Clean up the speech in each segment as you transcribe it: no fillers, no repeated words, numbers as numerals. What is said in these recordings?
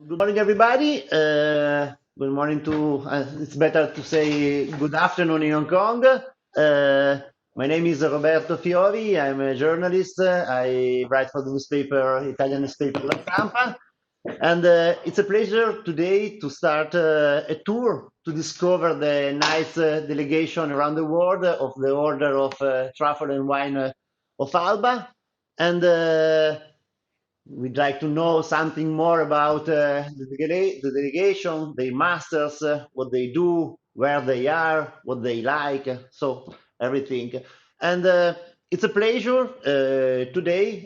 Good morning, everybody. Good morning to, it's better to say good afternoon in Hong Kong. My name is Roberto Fiori. I'm a journalist. I write for the Italian newspaper La Stampa. And it's a pleasure today to start a tour to discover the nice delegation around the world of the Order of Truffle and Wine of Alba. And we'd like to know something more about the delegation, their masters, what they do, where they are, what they like, so everything. And it's a pleasure today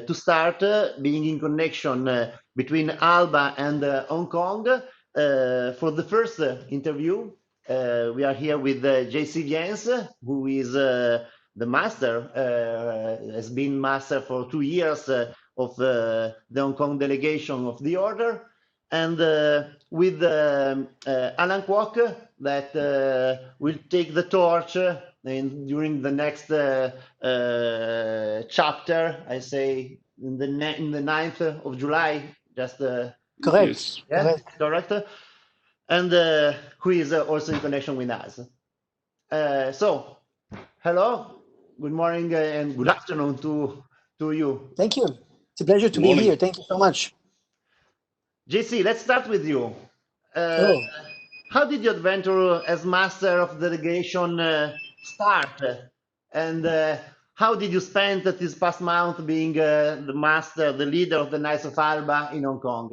to start being in connection between Alba and Hong Kong for the first interview. We are here with JC Viens, who is the master, has been master for 2 years of the Hong Kong delegation of the order, and with Alan Kwok that will take the torch during the next chapter, I say in the 9th of July, just Correct. yeah, Correct. correct, and who is also in connection with us. So, hello, good morning and good afternoon to you. Thank you. It's a pleasure to be Morning. here. Thank you so much. JC, let's start with you. Uh, Oh, how did your adventure as master of delegation start? And how did you spend this past month being the master, the leader of the Knights of Alba in Hong Kong?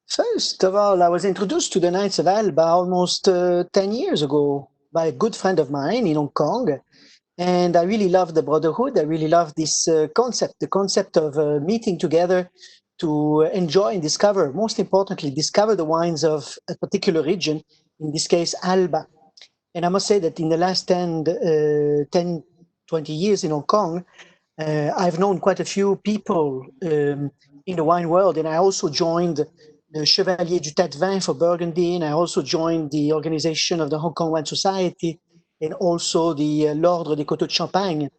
first of all, I was introduced to the Knights of Alba almost 10 years ago by a good friend of mine in Hong Kong. And I really love the brotherhood. I really love this concept, the concept of meeting together to enjoy and discover, most importantly, discover the wines of a particular region, in this case, Alba. And I must say that in the last 20 years in Hong Kong, I've known quite a few people in the wine world, and I also joined the Chevalier du Tête Vin for Burgundy, and I also joined the organization of the Hong Kong Wine Society, and also the L'Ordre des Coteaux de Champagne.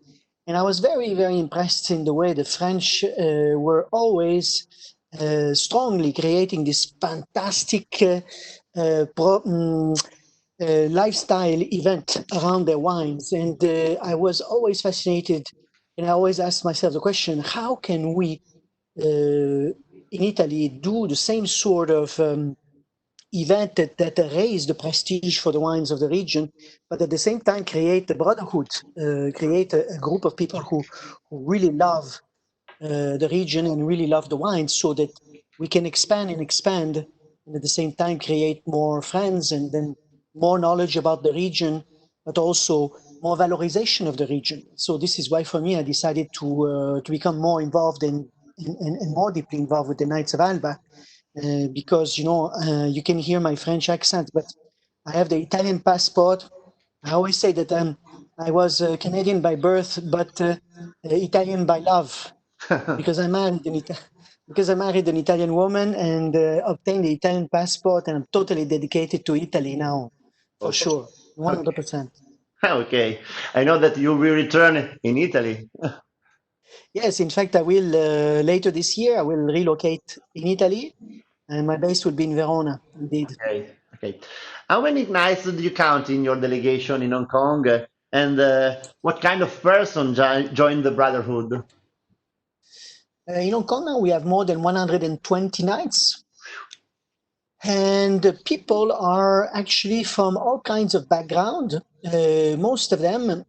And I was very, very impressed in the way the French were always strongly creating this fantastic lifestyle event around their wines. And I was always fascinated, and I always asked myself the question, how can we in Italy do the same sort of event that raise the prestige for the wines of the region, but at the same time create a brotherhood, create a group of people who really love the region and really love the wines, so that we can expand and expand, and at the same time create more friends and then more knowledge about the region, but also more valorization of the region. So this is why, for me, I decided to become more involved and more deeply involved with the Knights of Alba, because you can hear my French accent, but I have the Italian passport. I always say that I was Canadian by birth, but Italian by love, because because I married an Italian woman and obtained the Italian passport, and I'm totally dedicated to Italy now, for Okay. sure, Okay. 100%. Okay. I know that you will return in Italy. Yes, in fact, I will later this year. I will relocate in Italy, and my base will be in Verona, indeed. Okay. Okay. How many nights do you count in your delegation in Hong Kong? And what kind of person joined the Brotherhood? In Hong Kong now, we have more than 120 nights, and the people are actually from all kinds of background. Most of them,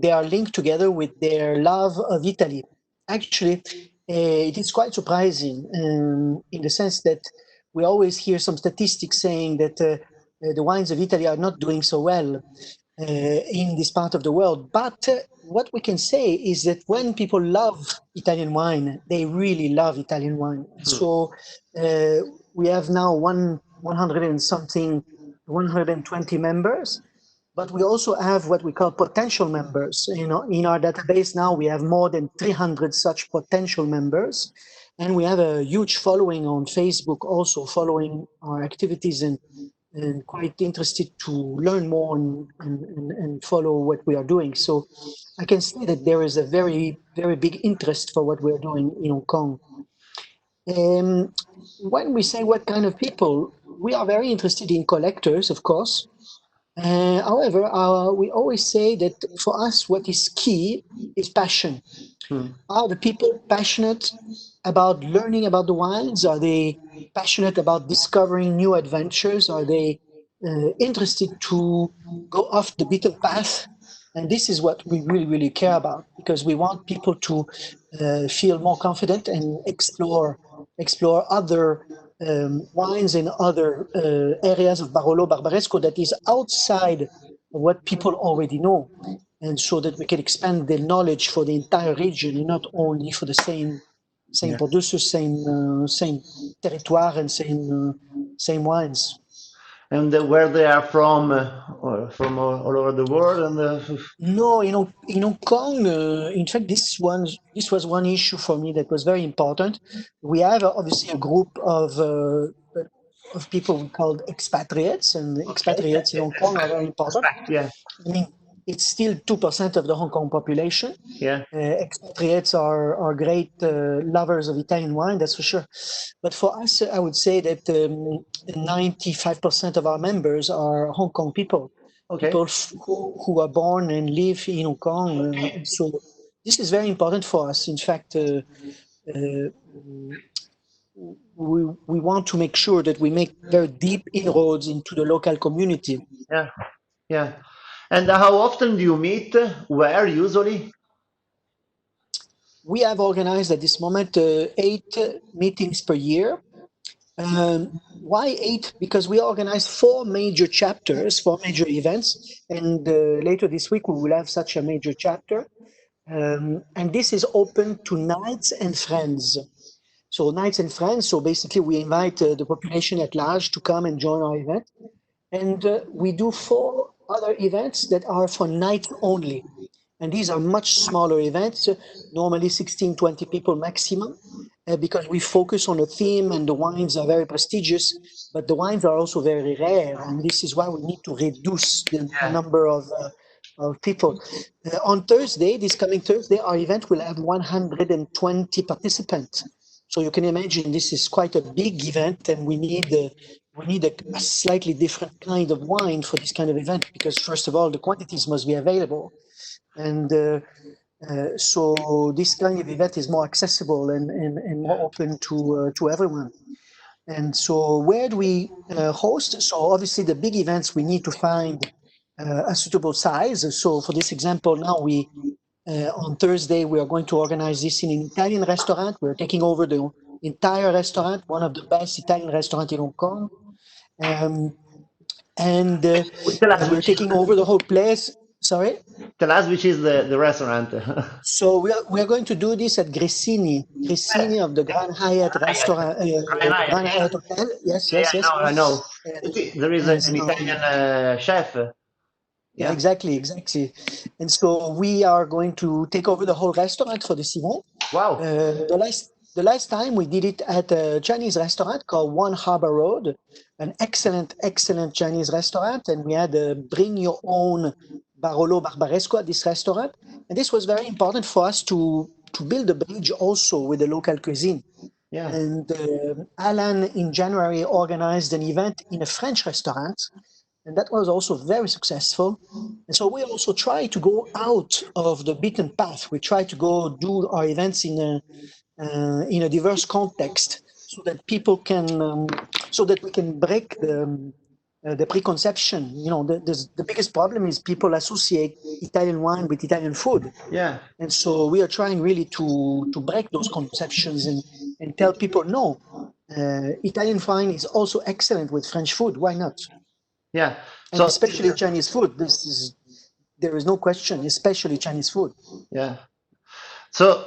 they are linked together with their love of Italy. Actually, it is quite surprising in the sense that we always hear some statistics saying that the wines of Italy are not doing so well in this part of the world. But what we can say is that when people love Italian wine, they really love Italian wine. Hmm. So we have now 100 and something, 120 members, but we also have what we call potential members. In our database now, we have more than 300 such potential members, and we have a huge following on Facebook, also following our activities and quite interested to learn more and follow what we are doing. So I can say that there is a very, very big interest for what we're doing in Hong Kong. When we say what kind of people, we are very interested in collectors, of course. However, we always say that for us, what is key is passion. Are the people passionate about learning about the wines? Are they passionate about discovering new adventures? Are they interested to go off the beaten path? And this is what we really, really care about, because we want people to feel more confident and explore other wines in other areas of Barolo, Barbaresco that is outside of what people already know, and so that we can expand the knowledge for the entire region and not only for the same producers, same territoire, and same wines. And where they are from, or from all over the world, and No, in Hong Kong, in fact, this was one issue for me that was very important. We have obviously a group of people we called expatriates, and okay, expatriates in Hong Kong are very important. yeah, I mean, it's still 2% of the Hong Kong population. yeah, Expatriates are great lovers of Italian wine, that's for sure. But for us, I would say that 95% of our members are Hong Kong people, okay, people who are born and live in Hong Kong. And so this is very important for us. In fact, we want to make sure that we make very deep inroads into the local community. yeah, yeah. And how often do you meet? Where usually? We have organized at this moment 8 meetings per year. Why 8? Because we organize 4 major chapters, 4 major events, and later this week we will have such a major chapter. And this is open to knights and friends. So knights and friends, so basically we invite the population at large to come and join our event. And we do 4 other events that are for knights only. And these are much smaller events, normally 16, 20 people maximum, because we focus on a theme and the wines are very prestigious, but the wines are also very rare. And this is why we need to reduce the number of people. On Thursday, this coming Thursday, our event will have 120 participants. So you can imagine this is quite a big event, and we need a slightly different kind of wine for this kind of event, because first of all, the quantities must be available. And so this kind of event is more accessible and more open to everyone. And so where do we host? So obviously the big events, we need to find a suitable size. So for this example, now on Thursday, we are going to organize this in an Italian restaurant. We're taking over the entire restaurant, one of the best Italian restaurants in Hong Kong. And Tell us we're which is, taking over the whole place. Sorry? tell us which is the restaurant. So we are going to do this at Grissini of the Grand Hyatt restaurant, the Grand Hyatt Hotel. Yes, yes, yes. I know. And, There is yes, an no, Italian chef. yeah, exactly. And so we are going to take over the whole restaurant for this event. Wow. The last time we did it at a Chinese restaurant called One Harbor Road, an excellent Chinese restaurant, and we had a bring your own Barolo Barbaresco at this restaurant, and this was very important for us to build a bridge also with the local cuisine. Yeah. And Alan in January organized an event in a French restaurant, and that was also very successful. And so we also try to go out of the beaten path. We try to go do our events in a diverse context, so that people can, so that we can break the preconception. You know, the biggest problem is people associate Italian wine with Italian food. Yeah. And so we are trying really to break those conceptions and tell people, no, Italian wine is also excellent with French food. Why not? Yeah. And especially Chinese food. There is no question, especially Chinese food. Yeah. So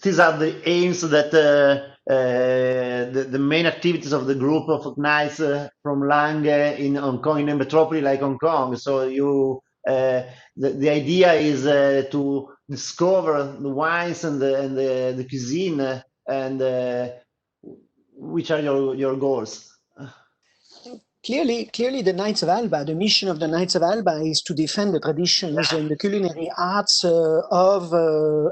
these are the aims that the main activities of the group of knights from Lang in Hong Kong, in a metropoli like Hong Kong. So the idea is to discover the wines and the cuisine, and which are your goals? Clearly, the Knights of Alba, the mission of the Knights of Alba is to defend the traditions and the culinary arts of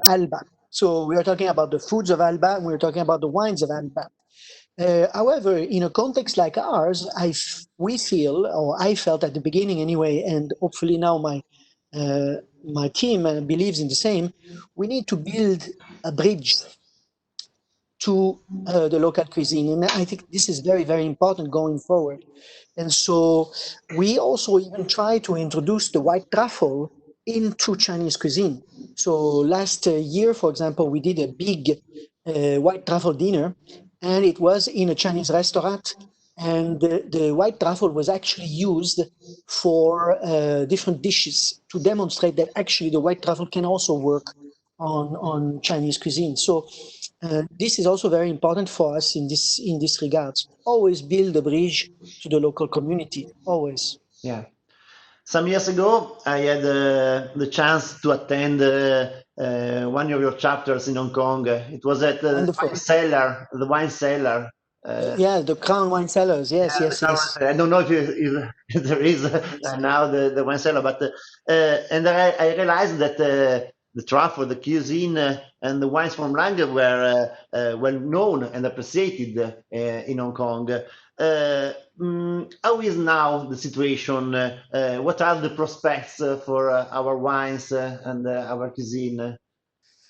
Alba. So we are talking about the foods of Alba, and we're talking about the wines of Alba. However, in a context like ours, we feel, or I felt at the beginning anyway, and hopefully now my team believes in the same, we need to build a bridge to the local cuisine. And I think this is very, very important going forward. And so we also even try to introduce the white truffle into Chinese cuisine. So last year, for example, we did a big white truffle dinner, and it was in a Chinese restaurant. And the white truffle was actually used for different dishes to demonstrate that actually the white truffle can also work on Chinese cuisine. So this is also very important for us in this regards. Always build a bridge to the local community. Always. Yeah. Some years ago, I had the chance to attend one of your chapters in Hong Kong. It was at Wonderful. the wine cellar. Yeah, the Crown Wine Cellars. Yes, Yeah, yes, yes. I don't know if there is now the wine cellar, but and I realized that the truffle, the cuisine, and the wines from Lange were well known and appreciated in Hong Kong. How is now the situation? What are the prospects for our wines and our cuisine?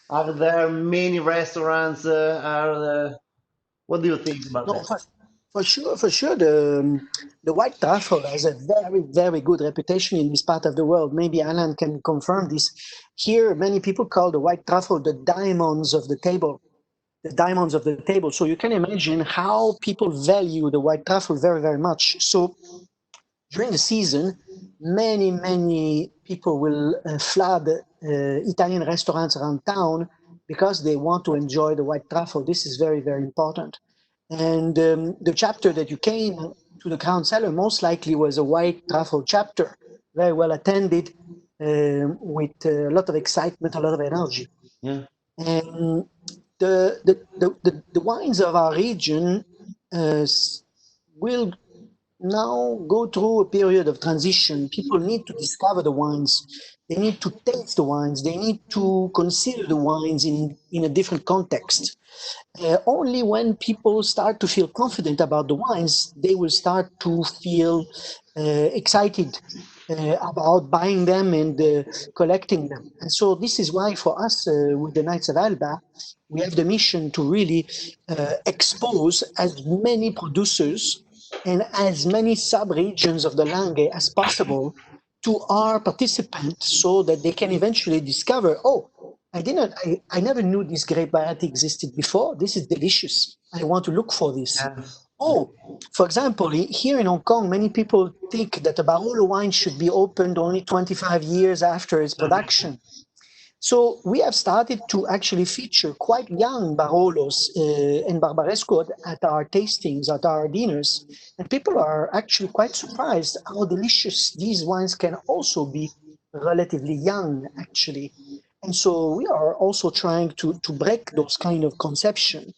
Are there many restaurants? What do you think about No, that? for sure, the white truffle has a very, very good reputation in this part of the world. Maybe Alan can confirm this. Here, many people call the white truffle the diamonds of the table. The diamonds of the table. So you can imagine how people value the white truffle very, very much. So during the season, many people will flood Italian restaurants around town because they want to enjoy the white truffle. This is very, very important. And the chapter that you came to the Crown Cellar most likely was a white truffle chapter, very well attended, with a lot of excitement, a lot of energy. Yeah. And the wines of our region will now go through a period of transition. People need to discover the wines. They need to taste the wines. They need to consider the wines in a different context. Only when people start to feel confident about the wines, they will start to feel excited about buying them and collecting them. And so this is why for us with the Knights of Alba, we have the mission to really expose as many producers and as many sub-regions of the Lange as possible to our participants so that they can eventually discover, oh, I never knew this grape variety existed before. This is delicious. I want to look for this. Yes. Oh, for example, here in Hong Kong, many people think that a Barolo wine should be opened only 25 years after its production. So we have started to actually feature quite young Barolos and Barbaresco at our tastings, at our dinners. And people are actually quite surprised how delicious these wines can also be relatively young, actually. And so we are also trying to break those kind of conception.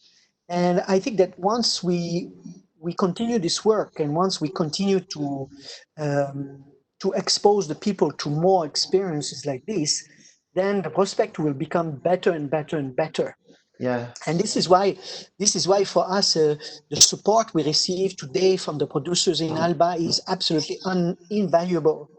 And I think that once we continue this work and once we continue to expose the people to more experiences like this, then the prospect will become better and better and better. Yeah. And this is why for us the support we receive today from the producers in Alba is absolutely invaluable.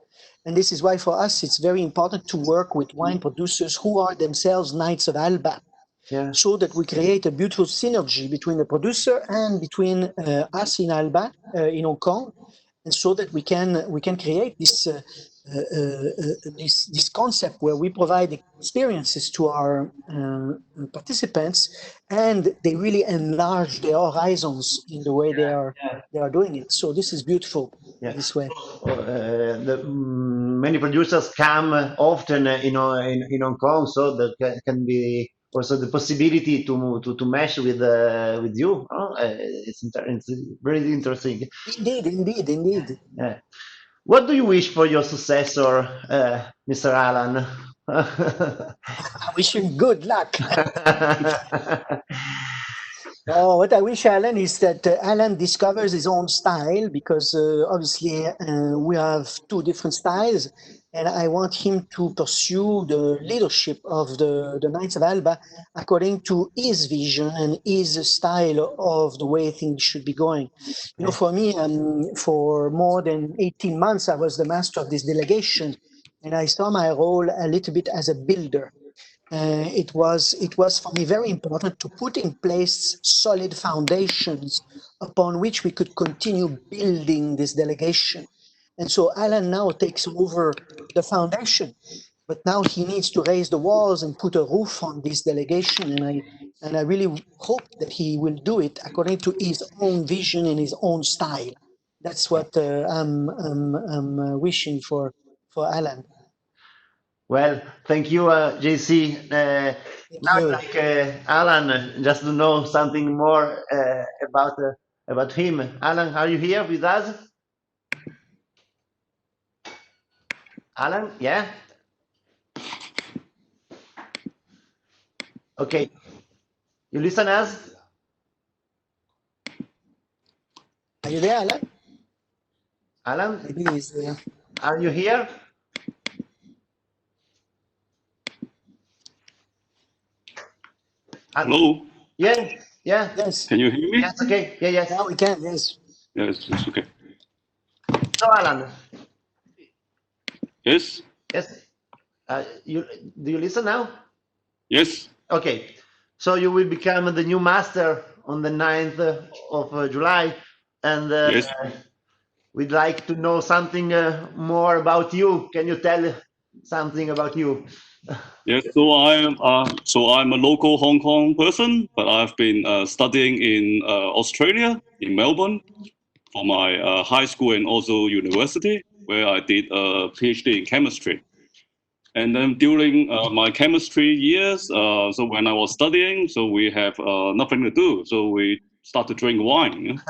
And this is why for us it's very important to work with wine producers who are themselves Knights of Alba. Yeah. So that we create a beautiful synergy between the producer and between us in Alba, in Hong Kong, and so that we can create this concept where we provide experiences to our participants, and they really enlarge their horizons in the way they are doing it. So this is beautiful. Yeah. This way. Many producers come often, in Hong Kong, so that can be also the possibility to mesh with you. It's very interesting. Indeed. Yeah. What do you wish for your successor, Mr. Alan? I wish him good luck. Oh, what I wish, Alan, is that Alan discovers his own style because obviously we have two different styles, and I want him to pursue the leadership of the Knights of Alba according to his vision and his style of the way things should be going. You know, for me, for more than 18 months, I was the master of this delegation, and I saw my role a little bit as a builder. It was for me very important to put in place solid foundations upon which we could continue building this delegation. And so Alan now takes over the foundation, but now he needs to raise the walls and put a roof on this delegation. And I really hope that he will do it according to his own vision and his own style. That's what I'm wishing for Alan. Well, thank you, JC. Thank Now I'd you. like Alan just to know something more about him. Alan, are you here with us? Alan, yeah? Okay. You listen us? Are you there, Alan? Alan, Maybe he's there. are you here? Hello, Yeah, yeah. Yes, can you hear me? Yes, okay. Yeah, yes. now we can, yes. Yes, it's okay. So, Alan, Yes, yes. You do you listen now? yes, Okay. So you will become the new master on the 9th of July, and yes, we'd like to know something more about you. Can you tell something about you? yes. So I'm a local Hong Kong person, but I've been studying in Australia, in Melbourne, for my high school and also university, where I did a PhD in chemistry. And then during my chemistry years, so when I was studying, so we have nothing to do, so we start to drink wine.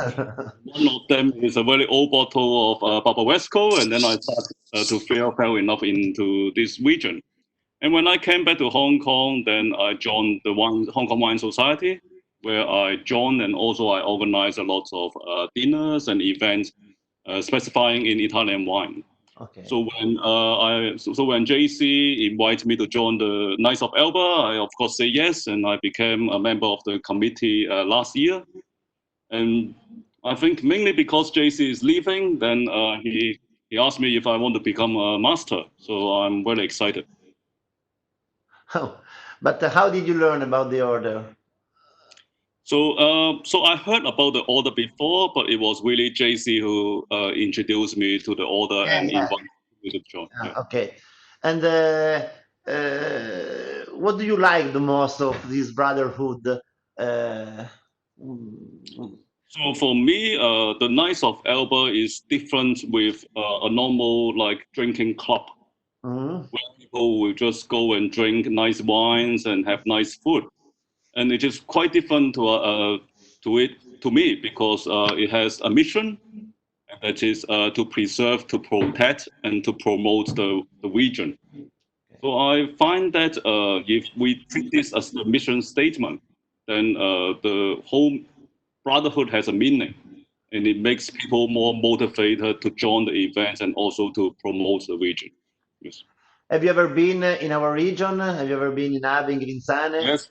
One of them is a very old bottle of Papa Westco, and then I started to fell in love into this region. And when I came back to Hong Kong, then I joined the Hong Kong Wine Society, where I joined and also I organized a lot of dinners and events specifying in Italian wine. Okay. So when JC invited me to join the Knights of Alba, I of course say yes, and I became a member of the committee last year. And I think mainly because JC is leaving, then he asked me if I want to become a master. So I'm very excited. Oh, but how did you learn about the order? So I heard about the order before, but it was really JC who introduced me to the order Yeah, and yeah. invited me to join. Yeah. Okay. And what do you like the most of this brotherhood? Mm, So for me, the Knights of Alba is different with a normal like drinking club mm, where people will just go and drink nice wines and have nice food, and it is quite different to me because it has a mission, and that is to preserve, to protect, and to promote the region. So I find that if we treat this as the mission statement, then the whole brotherhood has a meaning, and it makes people more motivated to join the events and also to promote the region. Yes. Have you ever been in our region? Have you ever been in Abing, Linsane? Yes.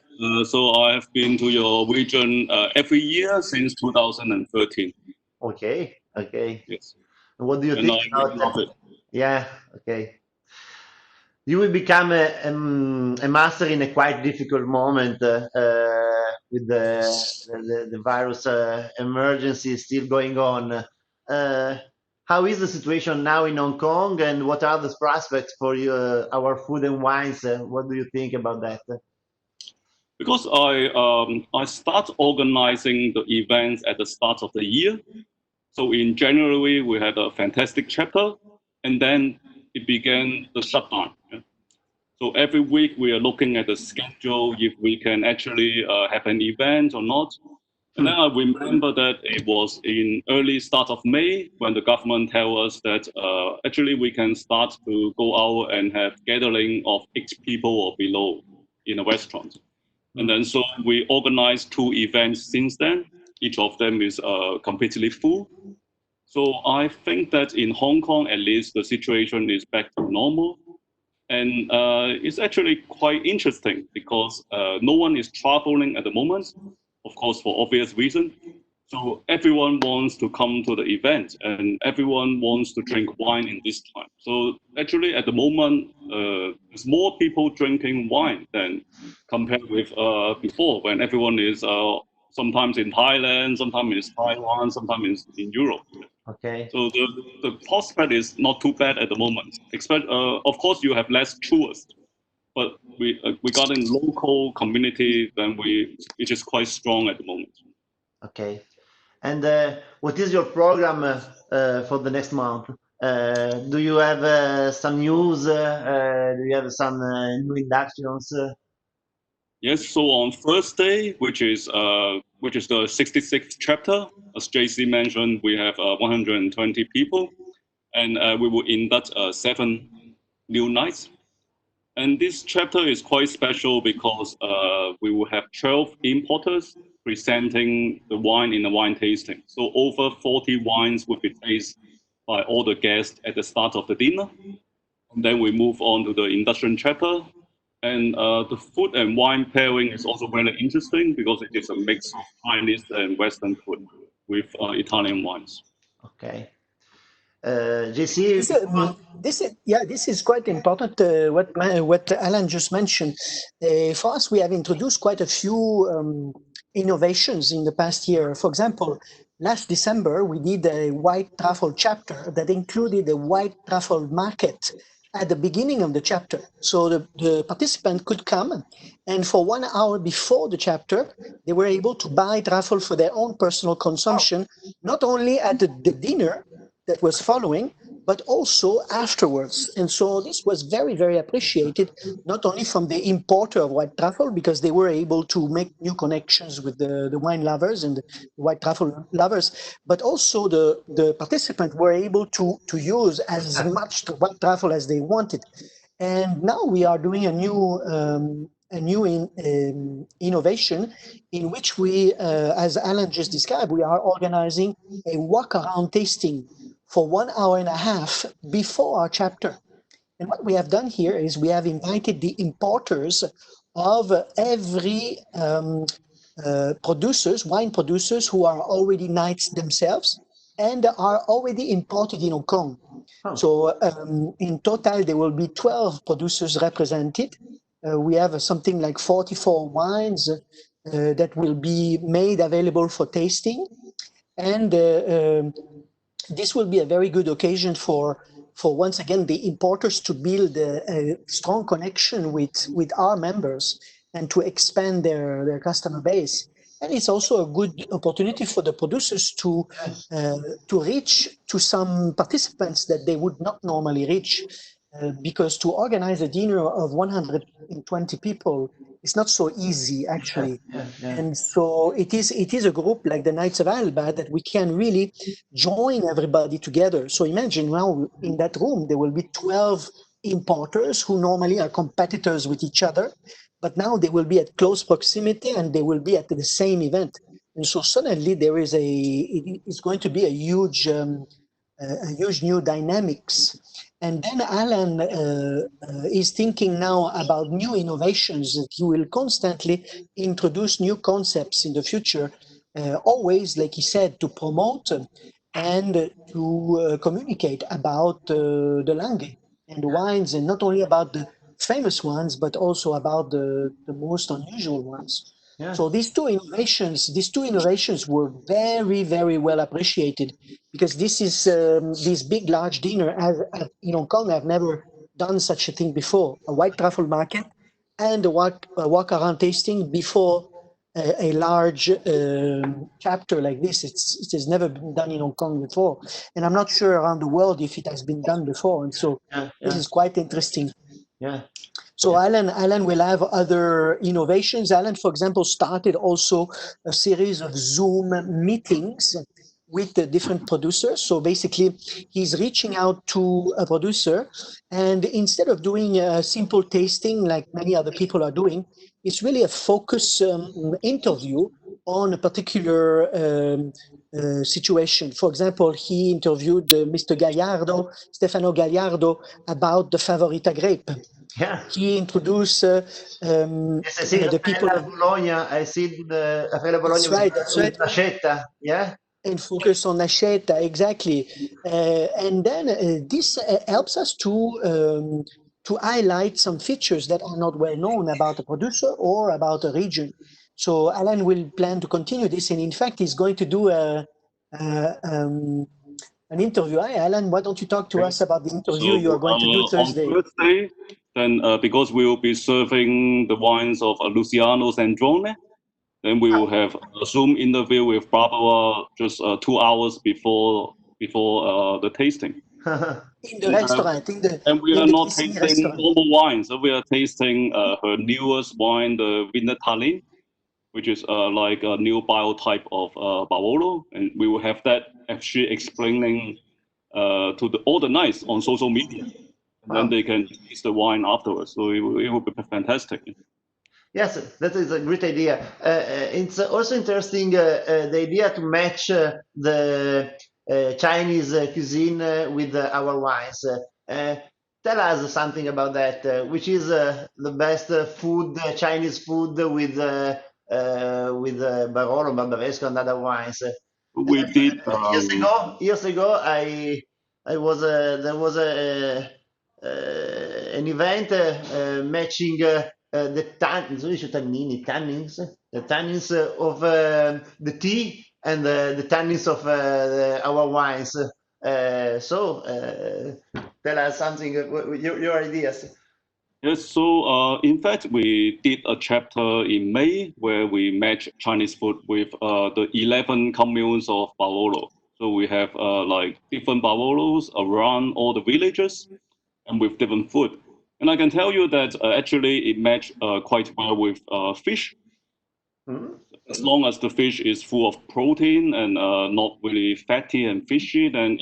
So I have been to your region every year since 2013. Okay, okay. Yes. What do you And think I really about love it. Yeah, okay. You will become a master in a quite difficult moment with the virus emergency still going on. How is the situation now in Hong Kong, and what are the prospects for you, our food and wines? What do you think about that? Because I start organizing the events at the start of the year. So in January we had a fantastic chapter, and then it began the shutdown. Yeah. So every week we are looking at the schedule if we can actually have an event or not. And then Hmm. I remember that it was in early start of May when the government tell us that actually we can start to go out and have gathering of X people or below in a restaurant. And then so we organized 2 events since then. Each of them is completely full. So I think that in Hong Kong, at least, the situation is back to normal. And it's actually quite interesting because no one is traveling at the moment, of course, for obvious reasons. So everyone wants to come to the event and everyone wants to drink wine in this time. So actually at the moment, there's more people drinking wine than compared with before, when everyone is sometimes in Thailand, sometimes in Taiwan, sometimes in Europe. Okay. So the prospect is not too bad at the moment. Of course, you have less tourists, but regarding local community, then it is quite strong at the moment. Okay. And what is your program for the next month? Do you have some news? Do you have some new inductions? Yes. So on Thursday, which is the 66th chapter, as JC mentioned, we have 120 people, and we will induct 7 new knights. And this chapter is quite special because we will have 12 importers presenting the wine in a wine tasting. So over 40 wines will be tasted by all the guests at the start of the dinner. And then we move on to the induction chapter. And the food and wine pairing is also very interesting because it is a mix of Chinese and Western food with Italian wines. Okay. JC, This is quite important. What Alan just mentioned. For us, we have introduced quite a few innovations in the past year. For example, last December we did a white truffle chapter that included a white truffle market at the beginning of the chapter. So the participant could come, and for 1 hour before the chapter, they were able to buy truffle for their own personal consumption, not only at the dinner that was following, but also afterwards. And so this was very, very appreciated, not only from the importer of white truffle, because they were able to make new connections with the wine lovers and the white truffle lovers, but also the participants were able to use as much white truffle as they wanted. And now we are doing a new innovation in which we, as Alan just described, we are organizing a walk-around tasting for 1.5 hours before our chapter. And what we have done here is we have invited the importers of every wine producers who are already knights themselves and are already imported in Hong Kong. Oh. So in total, there will be 12 producers represented. We have something like 44 wines that will be made available for tasting. And this will be a very good occasion for once again the importers to build a strong connection with our members and to expand their customer base. And it's also a good opportunity for the producers to reach to some participants that they would not normally reach, because to organize a dinner of 120 people is not so easy, actually. And so it is a group like the Knights of Alba that we can really join everybody together. So imagine now in that room there will be 12 importers who normally are competitors with each other, but now they will be at close proximity and they will be at the same event. And so suddenly there is it's going to be a huge new dynamics. And then Alan is thinking now about new innovations that he will constantly introduce new concepts in the future, always, like he said, to promote and to communicate about the langue and the wines, and not only about the famous ones, but also about the most unusual ones. Yeah. So these two innovations were very, very well appreciated, because this big, large dinner in Hong Kong, I've never done such a thing before. A white truffle market and a walk around tasting before a large chapter like this. It has never been done in Hong Kong before, and I'm not sure around the world if it has been done before. And so this is quite interesting. Yeah. So Alan will have other innovations. Alan, for example, started also a series of Zoom meetings with the different producers. So basically, he's reaching out to a producer, and instead of doing a simple tasting like many other people are doing, it's really a focus interview on a particular situation. For example, he interviewed Mr. Gallardo, Stefano Gallardo, about the Favorita grape. Yeah. He introduced Yes, I see the people Raffaella of. Bologna. I see the Raffaella Bologna That's right. That's right. with Nascetta. Yeah. And focus on Nascetta, exactly. And then this helps us to highlight some features that are not well known about a producer or about a region. So Alan will plan to continue this, and in fact, he's going to do an interview. Hi, Alan, why don't you talk to us about the interview you are going to do Thursday? On Thursday, then because we will be serving the wines of Luciano Sandrone, then we will have a Zoom interview with Barbara just 2 hours before the tasting. In the restaurant, And we in are the not Ticini tasting restaurant. normal wine, so we are tasting her newest wine, the Vinta Tallinn, which is like a new biotype of Barolo, and we will have that actually explaining to all the nights on social media, and then they can taste the wine afterwards. So it will be fantastic. Yes, that is a great idea. It's also interesting the idea to match the Chinese cuisine with our wines. Tell us something about that. Which is the best food, Chinese food with Barolo, Barbaresco, and other wines? We did Years ago, I was there was an event matching the tannins of the tea and the tannins of our wines. Tell us something, your ideas. Yes, so in fact, we did a chapter in May where we match Chinese food with the 11 communes of Barolo. So we have like different Barolos around all the villages and with different food. And I can tell you that actually it matched quite well with fish. Mm-hmm. As long as the fish is full of protein and not really fatty and fishy, then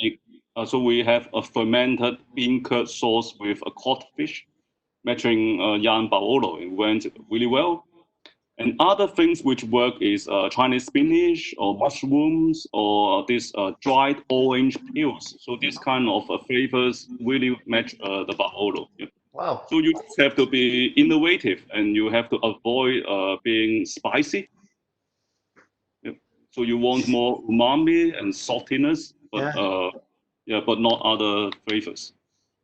so we have a fermented bean curd sauce with a cod fish matching Yan Barolo. It went really well. And other things which work is Chinese spinach or mushrooms or this dried orange peels. So these kind of flavors really match the Barolo. Yeah. Wow. So you just have to be innovative and you have to avoid being spicy. Yeah. So you want more umami and saltiness, but but not other flavors.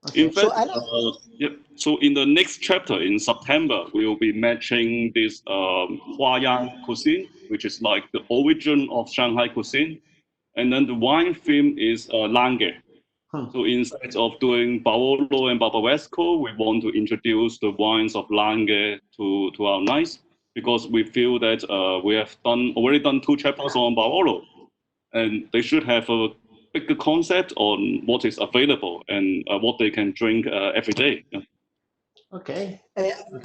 Okay. In fact, so in the next chapter in September, we will be matching this Huayang cuisine, which is like the origin of Shanghai cuisine. And then the wine theme is Lange. So instead of doing Barolo and Barbaresco, we want to introduce the wines of Lange to our nights because we feel that we have already done 2 chapters on Barolo, and they should have a bigger concept on what is available and what they can drink every day. Yeah. Okay.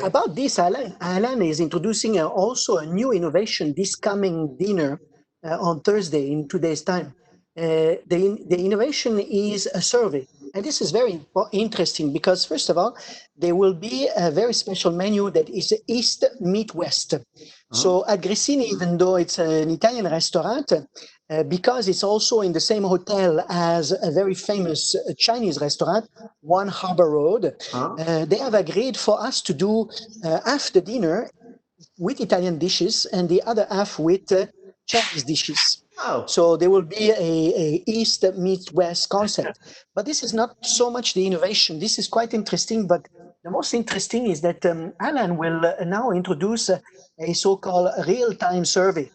About this, Alan is introducing also a new innovation this coming dinner on Thursday in 2 days' time. The innovation is a survey. And this is very interesting because, first of all, there will be a very special menu that is East meet West. So at Grissini, even though it's an Italian restaurant, because it's also in the same hotel as a very famous Chinese restaurant, One Harbor Road, they have agreed for us to do half the dinner with Italian dishes and the other half with Chinese dishes. Oh. So there will be a East meets West concept. But this is not so much the innovation. This is quite interesting, but the most interesting is that Alan will now introduce a so-called real-time survey.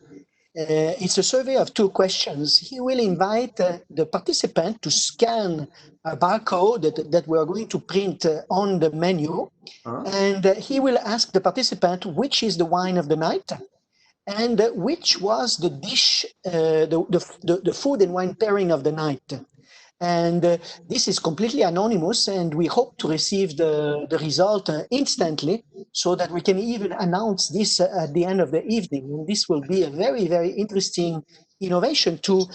It's a survey of 2 questions. He will invite the participant to scan a barcode that we are going to print on the menu. And he will ask the participant which is the wine of the night and which was the dish, the food and wine pairing of the night. And this is completely anonymous, and we hope to receive the result instantly so that we can even announce this at the end of the evening. And this will be a very, very interesting innovation to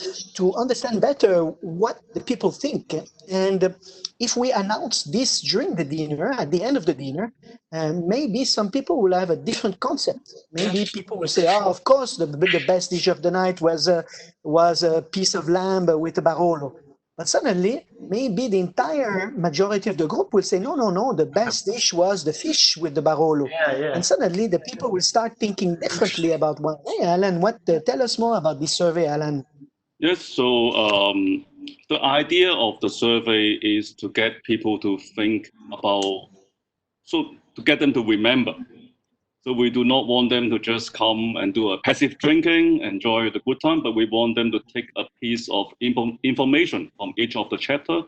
understand better what the people think. And if we announce this during the dinner, at the end of the dinner, maybe some people will have a different concept. Maybe people will say, "Oh, of course, the best dish of the night was a piece of lamb with a Barolo." But suddenly, maybe the entire majority of the group will say, no, the best dish was the fish with the Barolo. Yeah. And suddenly the people will start thinking differently about wine. Hey, Alan, tell us more about this survey, Alan. Yes, so the idea of the survey is to get people to think about, so to get them to remember. So we do not want them to just come and do a passive drinking, enjoy the good time, but we want them to take a piece of information from each of the chapter,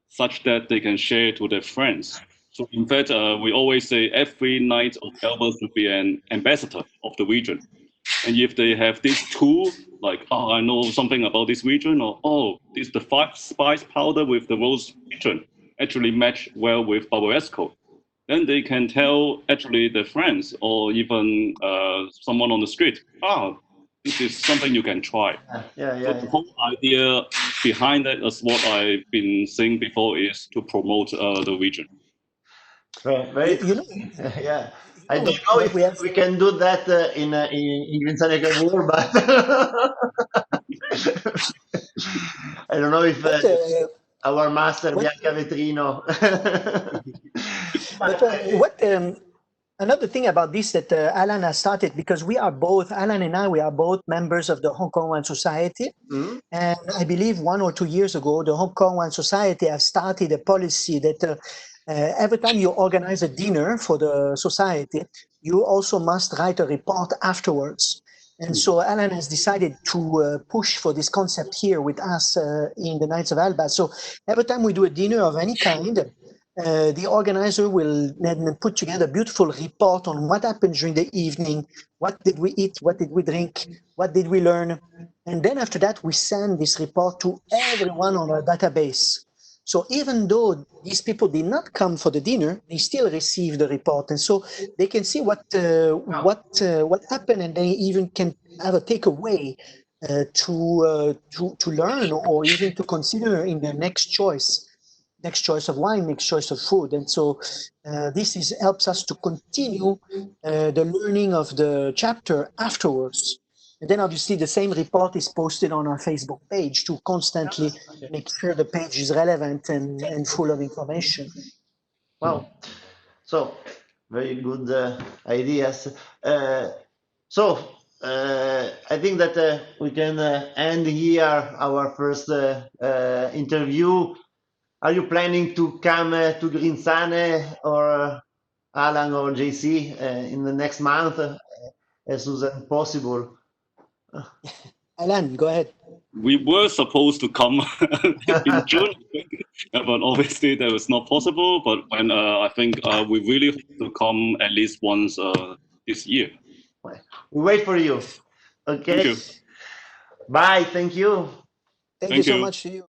such that they can share to their friends. So in fact, we always say every night of Elba should be an ambassador of the region. And if they have this tool, like, oh, I know something about this region, or oh, this the 5 spice powder with the rose region actually match well with Barbaresco, then they can tell actually their friends or even someone on the street, this is something you can try. So the whole idea behind that is what I've been saying before, is to promote the region. Right. Yeah. I don't know if we can do that in Grinzane Cavour, but I don't know if our master Bianca Vetrino. Another thing about this that Alan has started, because Alan and I are both members of the Hong Kong Wine Society. Mm-hmm. And I believe 1 or 2 years ago, the Hong Kong Wine Society has started a policy that every time you organize a dinner for the society, you also must write a report afterwards. And so Alan has decided to push for this concept here with us in the Knights of Alba. So every time we do a dinner of any kind, the organizer will then put together a beautiful report on what happened during the evening, what did we eat, what did we drink, what did we learn. And then after that, we send this report to everyone on our database. So even though these people did not come for the dinner, they still receive the report. And so they can see what happened, and they even can have a takeaway to learn, or even to consider in their next choice of wine, next choice of food. And so this helps us to continue the learning of the chapter afterwards. And then obviously the same report is posted on our Facebook page to constantly make sure the page is relevant and full of information. Wow. So very good ideas. So I think that we can end here our first interview. Are you planning to come to Grinzane, or Alan or JC in the next month as soon as possible? Alan, go ahead. We were supposed to come in June, but obviously that was not possible. But when I think we really hope to come at least once this year. We wait for you. Okay. Thank you. Bye. Thank you. Thank you so much to you.